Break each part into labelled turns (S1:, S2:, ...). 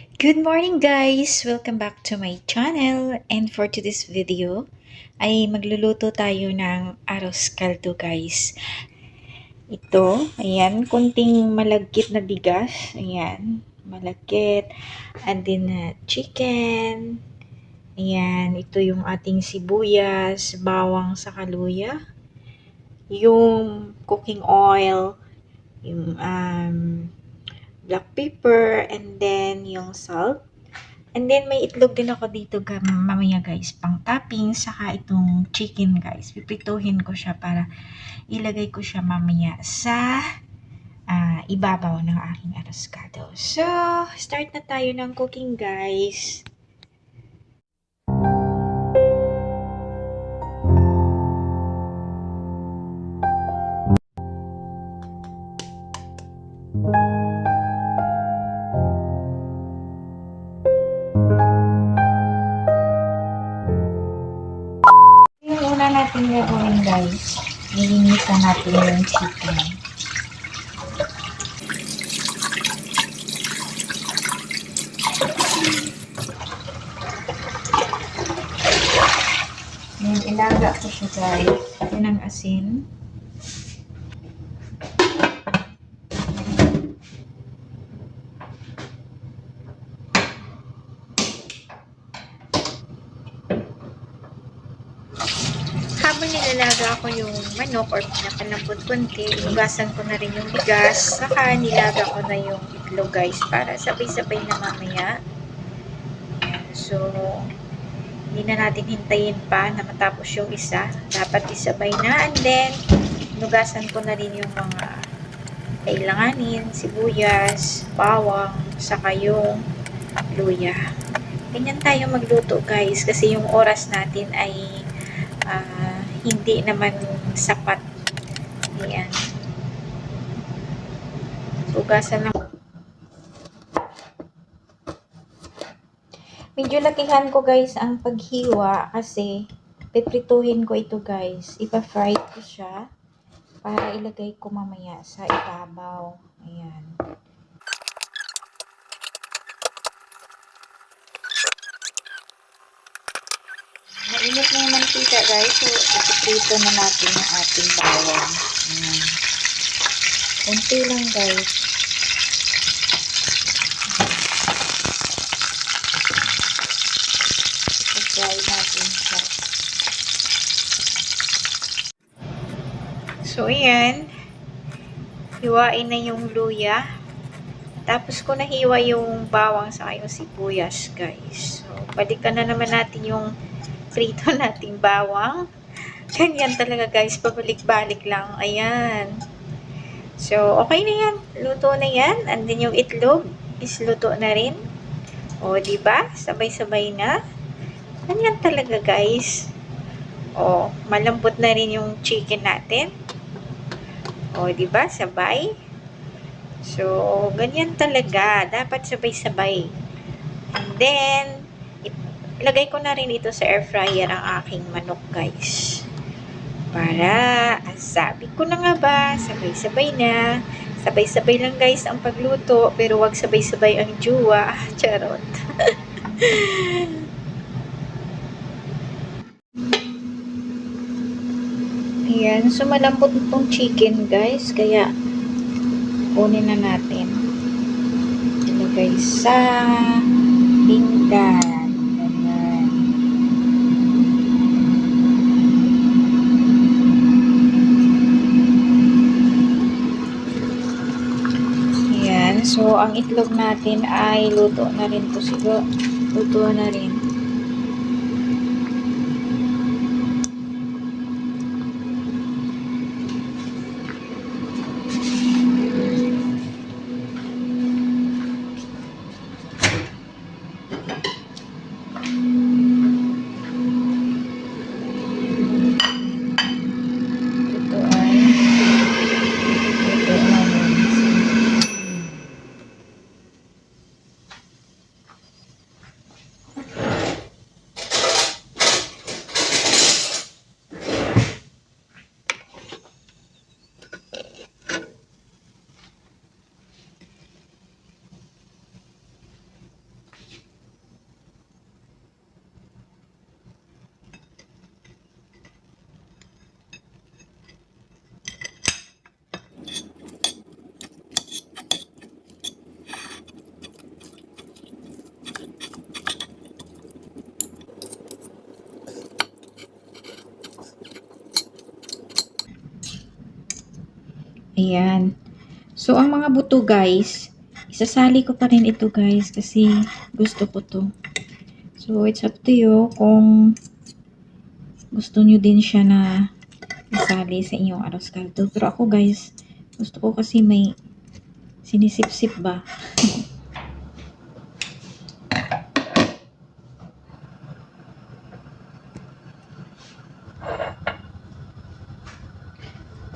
S1: Good morning guys! Welcome back to my channel, and for today's video ay magluluto tayo ng arroz caldo guys. Ito, ayan, kunting malagkit na bigas, ayan, malagkit, and then chicken, ayan, ito yung ating sibuyas, bawang sa kaluya, yung cooking oil, yung black pepper, and then yung salt. And then, may itlog din ako dito mamaya guys, pang topping, saka itong chicken guys. Pipituhin ko siya para ilagay ko siya mamaya sa ibabaw ng aking arroz-caldo. So, start na tayo ng cooking guys. Yung una natin gagawin guys, nilinisan natin yung chicken. Yan, ilaga ko siya guys. Yan ang asin. Habang nilalaga ko yung manok or pinapalambot konti, inugasan ko na rin yung bigas, saka nilaga ko na yung itlog guys para sabay-sabay na mamaya. So, hindi na natin hintayin pa na matapos yung isa. Dapat isabay na, and then inugasan ko na rin yung mga kailanganin, sibuyas, bawang, saka yung luya. Ganyan tayo magluto guys kasi yung oras natin ay hindi naman sapat. Ayan. Ugasan lang. Medyo lakihan ko guys ang paghiwa kasi piprituhin ko ito guys. Ipa-fry ko siya para ilagay ko mamaya sa ibabaw. Ayan. Mainit na yung mantika guys. So, ipiprito na natin yung ating bawang. Ayan. Kunti lang guys. I-fry natin siya. So, ayan. Hiwain na yung luya. Tapos ko nahiwa yung bawang sa yung sibuyas guys. So, balikan na naman natin yung prito nating bawang. Ganyan talaga guys, pabalik-balik lang. Ayan. So, okay na yan. Luto na yan. And then yung itlog is luto na rin. O, diba? Sabay-sabay na. Ganyan talaga guys. O, malambot na rin yung chicken natin. O, diba? Sabay. So, ganyan talaga. Dapat sabay-sabay. And then, ilagay ko na rin ito sa air fryer ang aking manok guys. Para, sabi ko na nga ba, sabay-sabay na. Sabay-sabay lang guys ang pagluto, pero wag sabay-sabay ang juwa. Charot. Ayan, so malambot itong chicken guys, kaya kunin na natin. Ilagay sa pinggan. So, ang itlog natin ay luto na rin to siguro. Luto na rin. Ayan. So, ang mga buto guys, isasali ko pa rin ito guys kasi gusto ko to. So, it's up to you kung gusto nyo din siya na isali sa inyong arroz caldo. Pero ako guys, gusto ko kasi may sinisip-sip ba.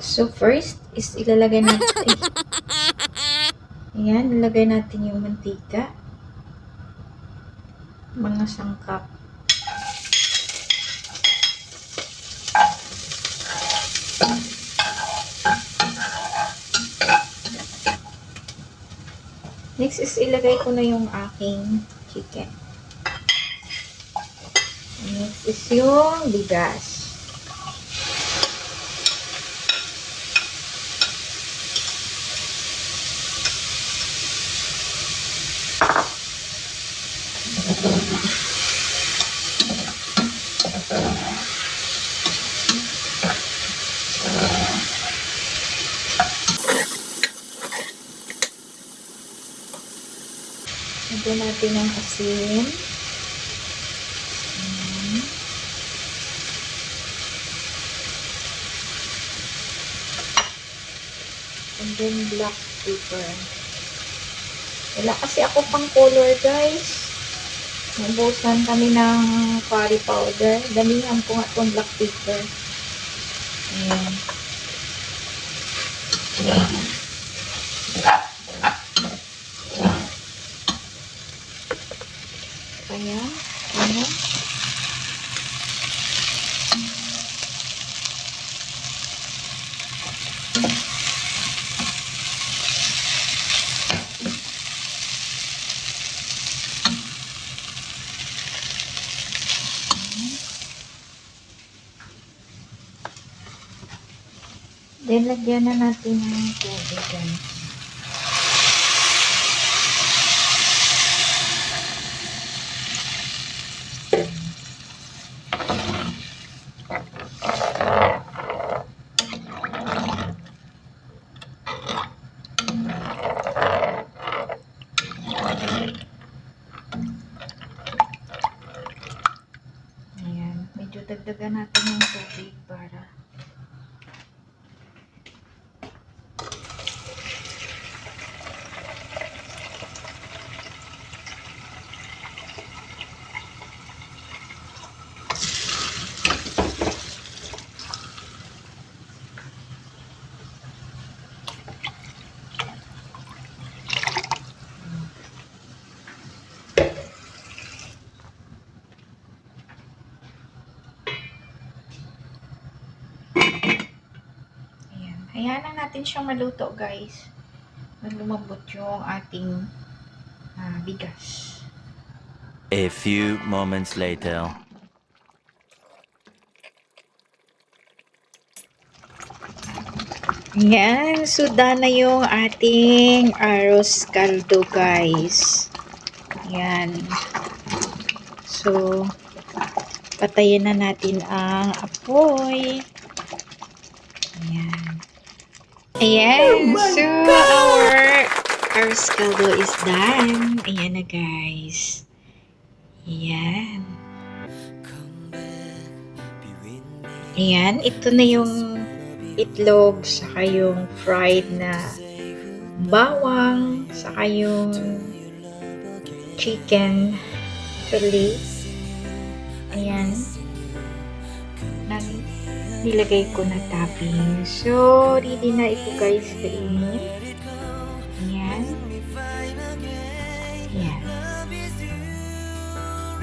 S1: So, first is ilalagay natin. Ayan, ilalagay natin yung mantika. Mga sangkap. Next is ilagay ko na yung aking chicken. Next is yung bigas. Lagyan natin ng asin. And then black pepper. Wala kasi ako pang color guys. Nabusan kami ng curry powder. Damihan ko nga itong black pepper. Ayan. Ayan. Ayan. Then, lagyan na natin ng tubig guys. Ayan. Medyo dagdagan natin ng tubig para hayaan na natin siyang maluto guys. Lumambot yung ating bigas.
S2: A few moments later.
S1: Yan, suda na yung ating arroz caldo guys. Yan. So, patayin na natin ang apoy. Ayan. Ayan. So, our arroz caldo is done. Ayan na guys. Ayan. Ayan. Ito na yung itlog, saka yung fried na bawang, saka yung chicken fillet. Ayan. Nilagay ko na topping. So, ready na ito guys kainin. Ayan. Ayan.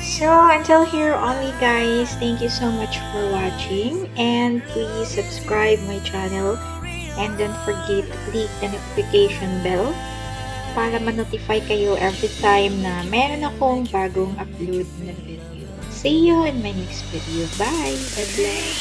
S1: So, until here only guys, thank you so much for watching and please subscribe my channel and don't forget to click the notification bell para ma-notify kayo every time na meron akong bagong upload na video. See you in my next video. Bye! God bless!